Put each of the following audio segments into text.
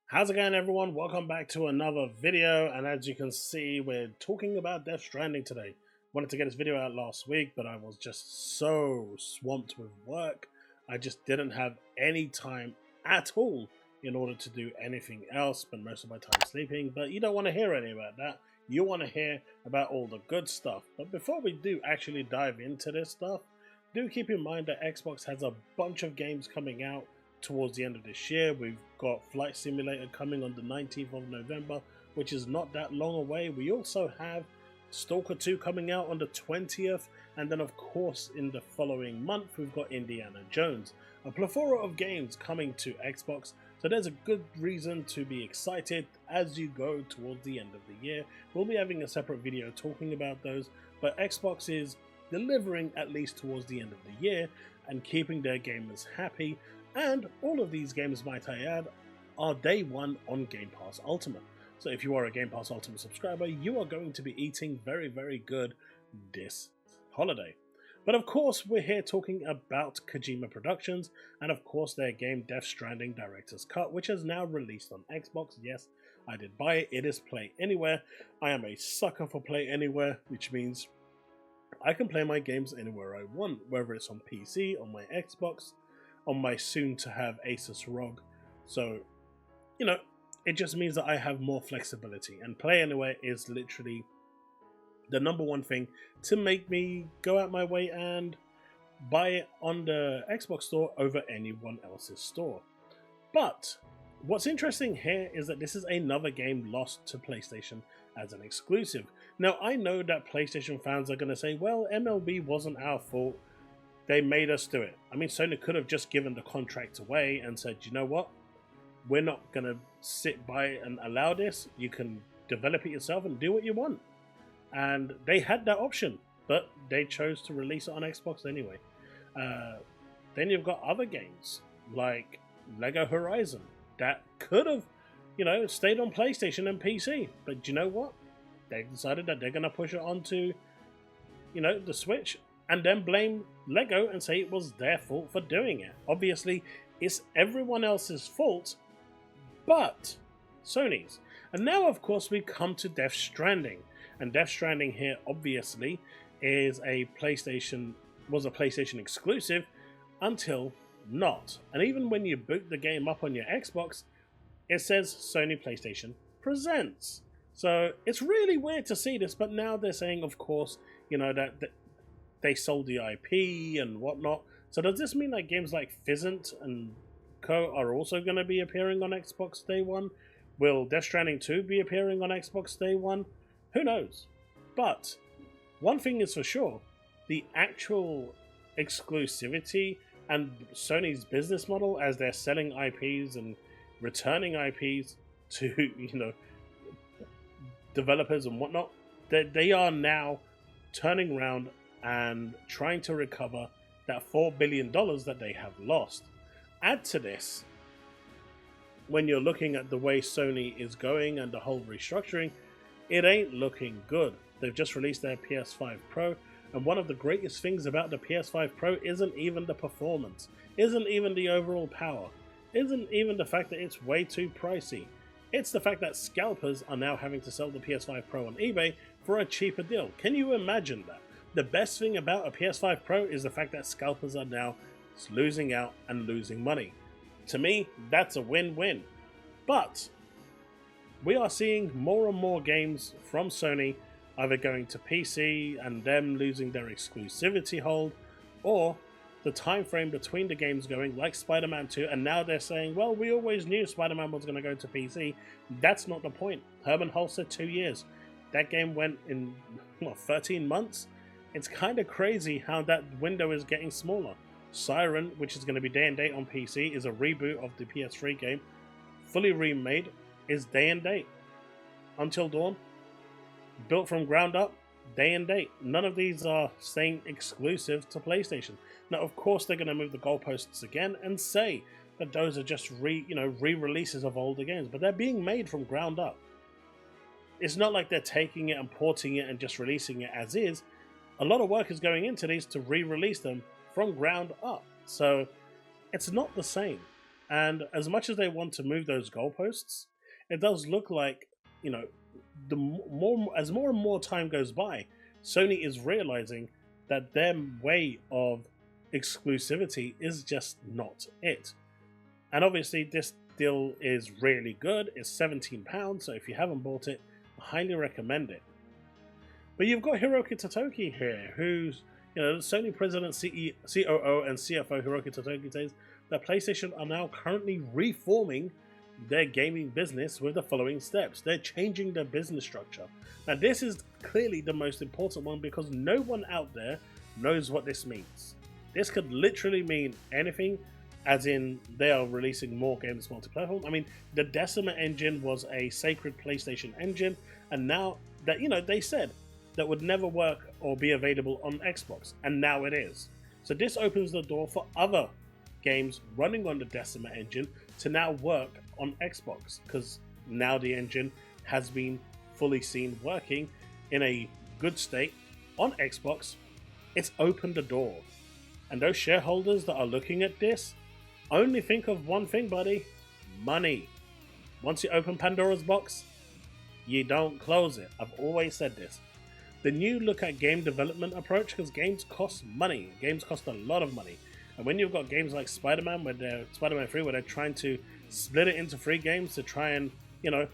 How's it going, everyone? Welcome back to another video, and as you can see, we're talking about Death Stranding today. Wanted to get this video out last week, but I was just so swamped with work. I just didn't have any time at all in order to do anything else, spend most of my time sleeping, but you don't want to hear any about that. You want to hear about all the good stuff. But before we do actually dive into this stuff, do keep in mind that Xbox has a bunch of games coming out towards the end of this year. We've got Flight Simulator coming on the 19th of November, which is not that long away. We also have Stalker 2 coming out on the 20th, and then of course in the following month we've got Indiana Jones. A plethora of games coming to Xbox, so there's a good reason to be excited as you go towards the end of the year. We'll be having a separate video talking about those, but Xbox is delivering at least towards the end of the year and keeping their gamers happy. And all of these games, might I add, are day one on Game Pass Ultimate. So if you are a Game Pass Ultimate subscriber, you are going to be eating very, very good this holiday. But of course, we're here talking about Kojima Productions, and of course their game Death Stranding Director's Cut, which is now released on Xbox. Yes, I did buy it. It is Play Anywhere. I am a sucker for Play Anywhere, which means I can play my games anywhere I want, whether it's on PC, on my Xbox, on my soon-to-have Asus ROG. So, you know, it just means that I have more flexibility, and Play Anywhere is literally the number one thing to make me go out my way and buy it on the Xbox store over anyone else's store. But what's interesting here is that this is another game lost to PlayStation as an exclusive. Now, I know that PlayStation fans are going to say, well, MLB wasn't our fault. They made us do it. I mean, Sony could have just given the contract away and said, you know what? We're not going to sit by and allow this. You can develop it yourself and do what you want. And they had that option, but they chose to release it on Xbox anyway. Then you've got other games like Lego Horizon that could have, stayed on PlayStation and PC. But you know what? They've decided that they're going to push it onto, the Switch, and then blame Lego and say it was their fault for doing it. Obviously, it's everyone else's fault, but Sony's. And now, of course, we come to Death Stranding. And Death Stranding here, obviously, was a PlayStation exclusive until not. And even when you boot the game up on your Xbox, it says Sony PlayStation Presents. So it's really weird to see this, but now they're saying, of course, that they sold the IP and whatnot. So does this mean that games like Fizzant and Co are also going to be appearing on Xbox Day 1? Will Death Stranding 2 be appearing on Xbox Day 1? Who knows? But one thing is for sure, the actual exclusivity and Sony's business model as they're selling IPs and returning IPs to, developers and whatnot, they are now turning around and trying to recover that $4 billion that they have lost. Add to this, when you're looking at the way Sony is going and the whole restructuring, it ain't looking good. They've just released their PS5 Pro, and one of the greatest things about the PS5 Pro isn't even the performance, isn't even the overall power, isn't even the fact that it's way too pricey. It's the fact that scalpers are now having to sell the PS5 Pro on eBay for a cheaper deal. Can you imagine that? The best thing about a PS5 Pro is the fact that scalpers are now losing out and losing money. To me, that's a win-win. But we are seeing more and more games from Sony either going to PC and them losing their exclusivity hold, or the time frame between the games going, like Spider-Man 2, and now they're saying, well, we always knew Spider-Man was going to go to PC. That's not the point. Herman Hulse said 2 years. That game went in, 13 months? It's kind of crazy how that window is getting smaller. Siren, which is going to be day and date on PC, is a reboot of the PS3 game, fully remade, is day and date. Until Dawn, built from ground up, day and date. None of these are staying exclusive to PlayStation. Now, of course, they're going to move the goalposts again and say that those are just re-releases of older games, but they're being made from ground up. It's not like they're taking it and porting it and just releasing it as is. A lot of work is going into these to re-release them from ground up. So it's not the same. And as much as they want to move those goalposts, it does look like, you know, more and more time goes by, Sony is realizing that their way of exclusivity is just not it. And obviously this deal is really good. It's £17, so if you haven't bought it, I highly recommend it. But you've got Hiroki Totoki here, who's, you know, Sony president, COO, and CFO Hiroki Totoki says that PlayStation are now currently reforming their gaming business with the following steps. They're changing their business structure. Now, this is clearly the most important one because no one out there knows what this means. This could literally mean anything, as in they are releasing more games multi-platform. I mean, the Decima engine was a sacred PlayStation engine, and now that, you know, they said that would never work or be available on Xbox, and now it is. So this opens the door for other games running on the Decima engine to now work on Xbox, because now the engine has been fully seen working in a good state on Xbox. It's opened the door, and those shareholders that are looking at this only think of one thing, buddy: money. Once you open Pandora's box, you don't close it. I've always said this. The new look at game development approach, because games cost money. Games cost a lot of money. And when you've got games like Spider-Man, Spider-Man 3, where they're trying to split it into 3 games to try and, you know,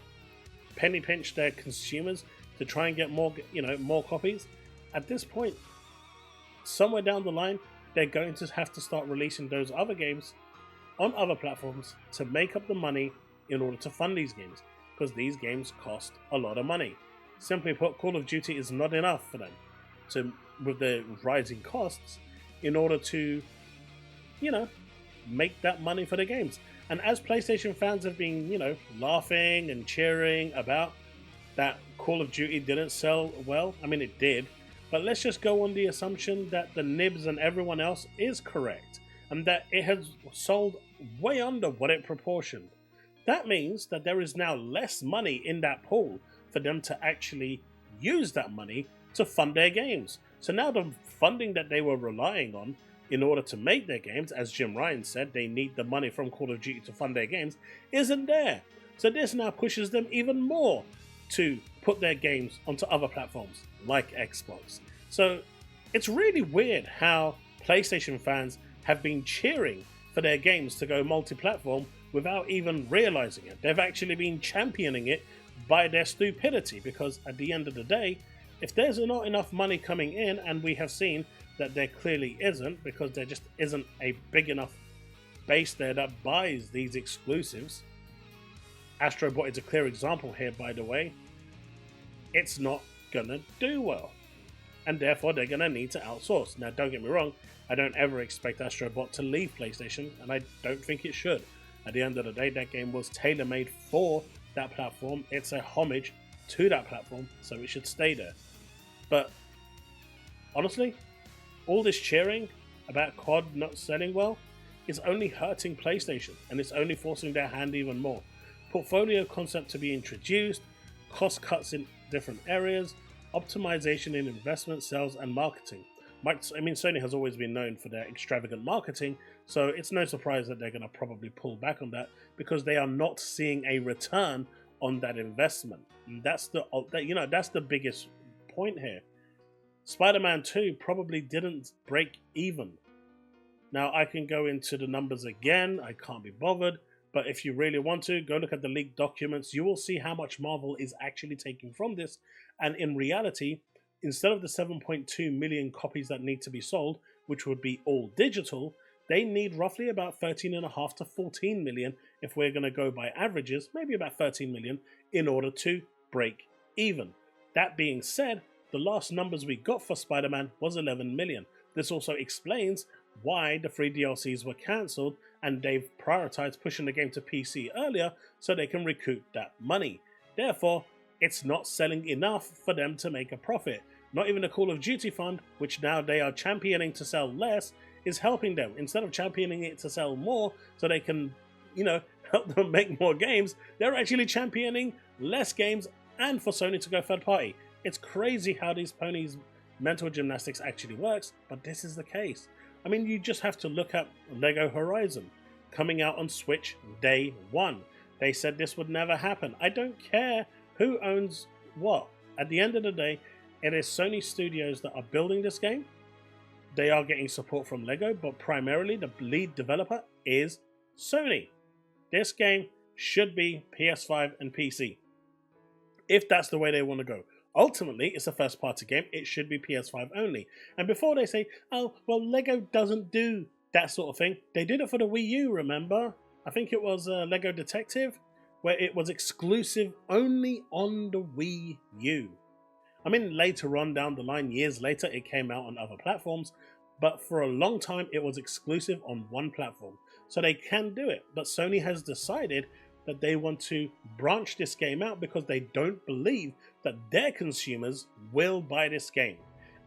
penny pinch their consumers to try and get more, you know, more copies. At this point, somewhere down the line, they're going to have to start releasing those other games on other platforms to make up the money in order to fund these games, because these games cost a lot of money. Simply put, Call of Duty is not enough for them to, with the rising costs, in order to, you know, make that money for the games. And as PlayStation fans have been, you know, laughing and cheering about that Call of Duty didn't sell well, I mean, it did, but let's just go on the assumption that the nibs and everyone else is correct, and that it has sold way under what it proportioned. That means that there is now less money in that pool for them to actually use that money to fund their games. So now the funding that they were relying on in order to make their games, as Jim Ryan said, they need the money from Call of Duty to fund their games, isn't there. So this now pushes them even more to put their games onto other platforms like Xbox. So it's really weird how PlayStation fans have been cheering for their games to go multi-platform without even realizing it. They've actually been championing it by their stupidity, because at the end of the day, if there's not enough money coming in, and we have seen that there clearly isn't, because there just isn't a big enough base there that buys these exclusives. Astrobot is a clear example here, by the way. It's not gonna do well, and therefore they're gonna need to outsource. Now, don't get me wrong, I don't ever expect Astrobot to leave PlayStation, and I don't think it should. At the end of the day, that game was tailor-made for that platform. It's a homage to that platform, so it should stay there. But honestly, all this cheering about COD not selling well is only hurting PlayStation, and it's only forcing their hand even more. Portfolio concept to be introduced, cost cuts in different areas, optimization in investment, sales, and marketing. I mean, Sony has always been known for their extravagant marketing, so it's no surprise that they're going to probably pull back on that, because they are not seeing a return on that investment. And that's the biggest point here. Spider-Man 2 probably didn't break even. Now, I can go into the numbers again, I can't be bothered, but if you really want to, go look at the leaked documents. You will see how much Marvel is actually taking from this, and in reality, instead of the 7.2 million copies that need to be sold, which would be all digital, they need roughly about 13.5 to 14 million, if we're going to go by averages, maybe about 13 million, in order to break even. That being said, the last numbers we got for Spider-Man was 11 million. This also explains why the 3 DLCs were cancelled, and they've prioritized pushing the game to PC earlier so they can recoup that money. Therefore, it's not selling enough for them to make a profit. Not even the Call of Duty fund, which now they are championing to sell less, is helping them. Instead of championing it to sell more so they can, you know, help them make more games, they're actually championing less games and for Sony to go third party. It's crazy how these ponies' mental gymnastics actually works, but this is the case. I mean, you just have to look at Lego Horizon. coming out on Switch day one. They said this would never happen. I don't care who owns what. At the end of the day, it is Sony Studios that are building this game. They are getting support from LEGO, but primarily the lead developer is Sony. This game should be PS5 and PC, if that's the way they want to go. Ultimately, it's a first-party game. It should be PS5 only. And before they say, oh, well, LEGO doesn't do that sort of thing, they did it for the Wii U, remember? I think it was LEGO Detective, where it was exclusive only on the Wii U. I mean, later on down the line, years later, it came out on other platforms, but for a long time, it was exclusive on one platform. So they can do it, but Sony has decided that they want to branch this game out because they don't believe that their consumers will buy this game.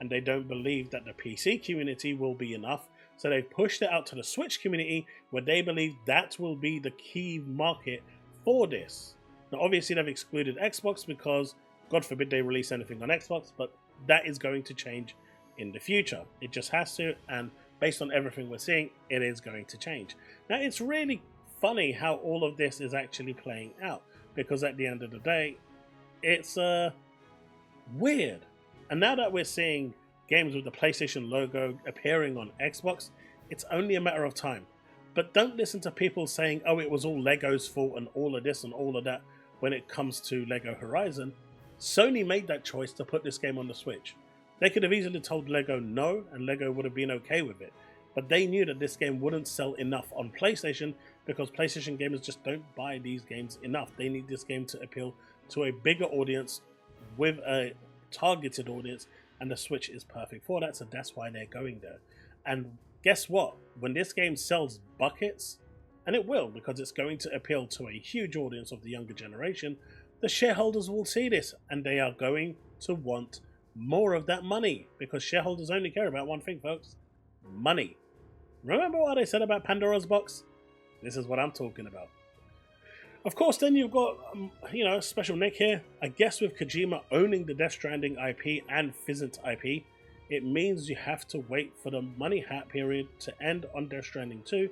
And they don't believe that the PC community will be enough. So they've pushed it out to the Switch community, where they believe that will be the key market for this. Now, obviously, they've excluded Xbox because, God forbid, they release anything on Xbox, but that is going to change in the future. It just has to, and based on everything we're seeing, it is going to change. Now, it's really funny how all of this is actually playing out, because at the end of the day, it's weird. And now that we're seeing games with the PlayStation logo appearing on Xbox, it's only a matter of time. But don't listen to people saying, oh, it was all LEGO's fault and all of this and all of that when it comes to LEGO Horizon. Sony made that choice to put this game on the Switch. They could have easily told LEGO no, and LEGO would have been okay with it. But they knew that this game wouldn't sell enough on PlayStation because PlayStation gamers just don't buy these games enough. They need this game to appeal to a bigger audience with a targeted audience, and the Switch is perfect for that, so that's why they're going there. And guess what? When this game sells buckets, and it will because it's going to appeal to a huge audience of the younger generation, the shareholders will see this and they are going to want more of that money, because shareholders only care about one thing, folks: money. Remember what I said about Pandora's box? This is what I'm talking about. Of course, then you've got, special Nick here. I guess with Kojima owning the Death Stranding IP and Fizzant IP, it means you have to wait for the money hat period to end on Death Stranding 2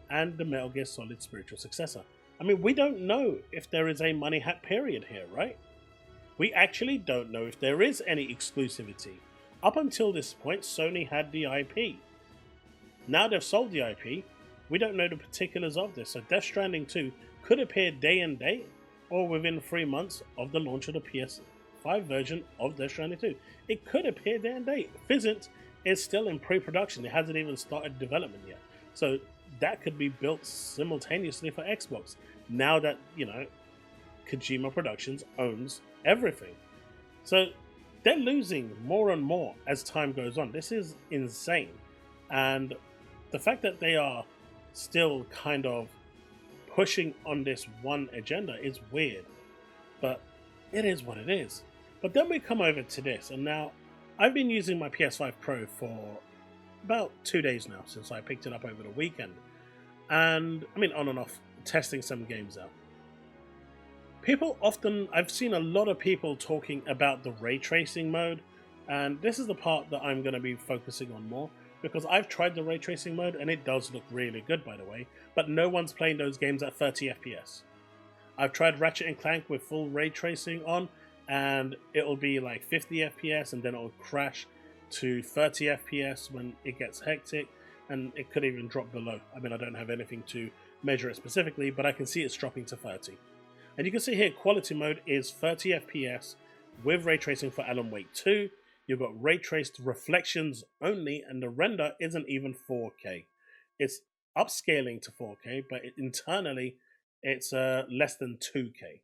and the Metal Gear Solid spiritual successor. I mean, we don't know if there is a money hat period here, right? We actually don't know if there is any exclusivity. Up until this point, Sony had the IP. Now they've sold the IP, we don't know the particulars of this, so Death Stranding 2 could appear day and date or within 3 months of the launch of the PS5 version of Death Stranding 2. It could appear day and date. Fizzant is still in pre-production, it hasn't even started development yet. So that could be built simultaneously for Xbox, now that, Kojima Productions owns everything. So they're losing more and more as time goes on. This is insane. And the fact that they are still kind of pushing on this one agenda is weird, but it is what it is. But then we come over to this, and now I've been using my PS5 Pro for about 2 days now, since I picked it up over the weekend, and I mean on and off testing some games out. I've seen a lot of people talking about the ray tracing mode, and this is the part that I'm going to be focusing on more, because I've tried the ray tracing mode and it does look really good, by the way, but no one's playing those games at 30 FPS. I've tried Ratchet & Clank with full ray tracing on, and it'll be like 50 FPS and then it'll crash to 30 FPS when it gets hectic, and it could even drop below. I mean, I don't have anything to measure it specifically, but I can see it's dropping to 30. And you can see here, quality mode is 30 FPS with ray tracing for Alan Wake 2. You've got ray traced reflections only, and the render isn't even 4K. It's upscaling to 4K, but internally it's less than 2K.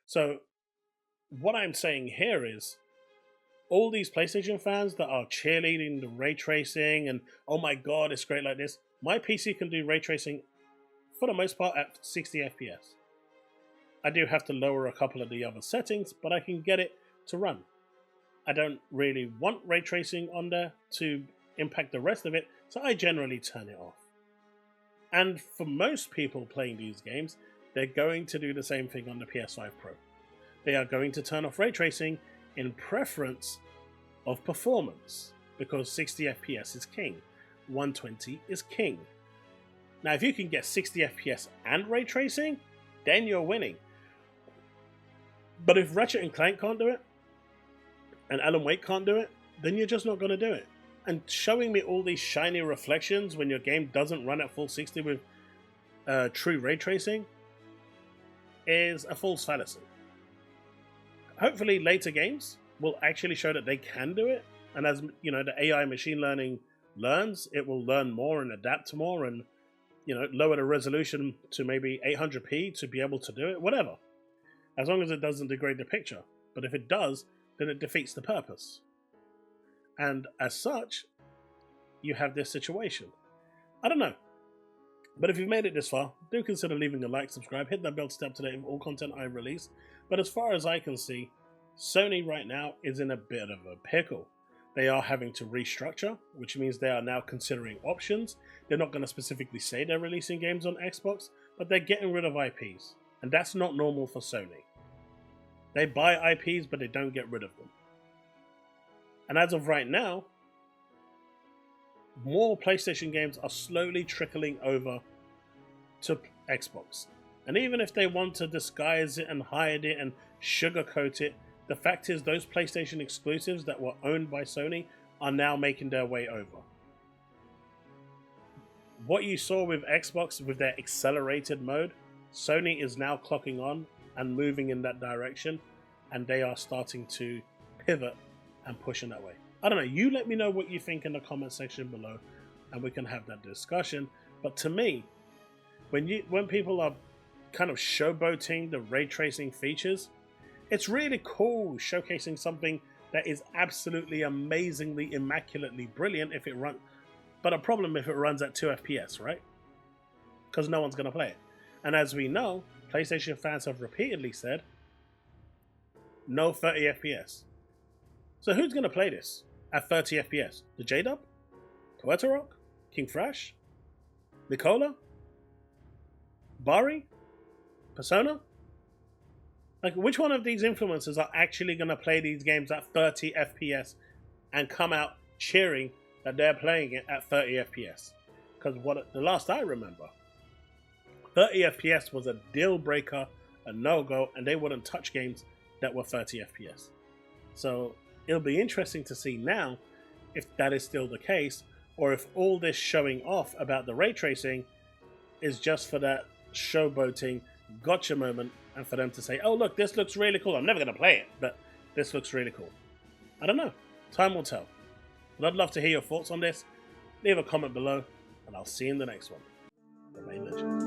So what I'm saying here is, all these PlayStation fans that are cheerleading the ray tracing and, oh my god, it's great like this, my PC can do ray tracing for the most part at 60 FPS. I do have to lower a couple of the other settings, but I can get it to run. I don't really want ray tracing on there to impact the rest of it, so I generally turn it off. And for most people playing these games, they're going to do the same thing on the PS5 Pro. They are going to turn off ray tracing in preference of performance, because 60 FPS is king, 120 is king. Now, if you can get 60 FPS and ray tracing, then you're winning. But if Ratchet & Clank can't do it, and Alan Wake can't do it, then you're just not going to do it. And showing me all these shiny reflections when your game doesn't run at full 60 with true ray tracing is a false fallacy. Hopefully later games will actually show that they can do it, and as you know, the AI machine learning learns, it will learn more and adapt more, and lower the resolution to maybe 800p to be able to do it, whatever, as long as it doesn't degrade the picture. But if it does, then it defeats the purpose, and as such you have this situation. I don't know, but if you've made it this far, do consider leaving a like, subscribe, hit that bell to stay up to date with all content I release. But as far as I can see, Sony right now is in a bit of a pickle. They are having to restructure, which means they are now considering options. They're not going to specifically say they're releasing games on Xbox, but they're getting rid of IPs. And that's not normal for Sony. They buy IPs, but they don't get rid of them. And as of right now, more PlayStation games are slowly trickling over to Xbox. And even if they want to disguise it and hide it and sugarcoat it, the fact is those PlayStation exclusives that were owned by Sony are now making their way over. What you saw with Xbox with their accelerated mode, Sony is now clocking on and moving in that direction, and they are starting to pivot and push in that way. I don't know, you let me know what you think in the comment section below and we can have that discussion. But to me, when people are kind of showboating the ray tracing features, it's really cool showcasing something that is absolutely amazingly, immaculately brilliant if it runs, but a problem if it runs at 2 FPS, right? Because no one's going to play it. And as we know, PlayStation fans have repeatedly said, no 30 FPS. So who's going to play this at 30 FPS? The J-Dub? Puerto Rock? King Thrash? Nicola? Bari? Persona? Like, which one of these influencers are actually going to play these games at 30 FPS and come out cheering that they're playing it at 30 FPS? Because the last I remember, 30 FPS was a deal breaker, a no-go, and they wouldn't touch games that were 30 FPS. So it'll be interesting to see now if that is still the case, or if all this showing off about the ray tracing is just for that showboating gotcha moment, and for them to say, oh look, this looks really cool. I'm never going to play it, but this looks really cool. I don't know. Time will tell. But I'd love to hear your thoughts on this. Leave a comment below, and I'll see you in the next one. Remain legend.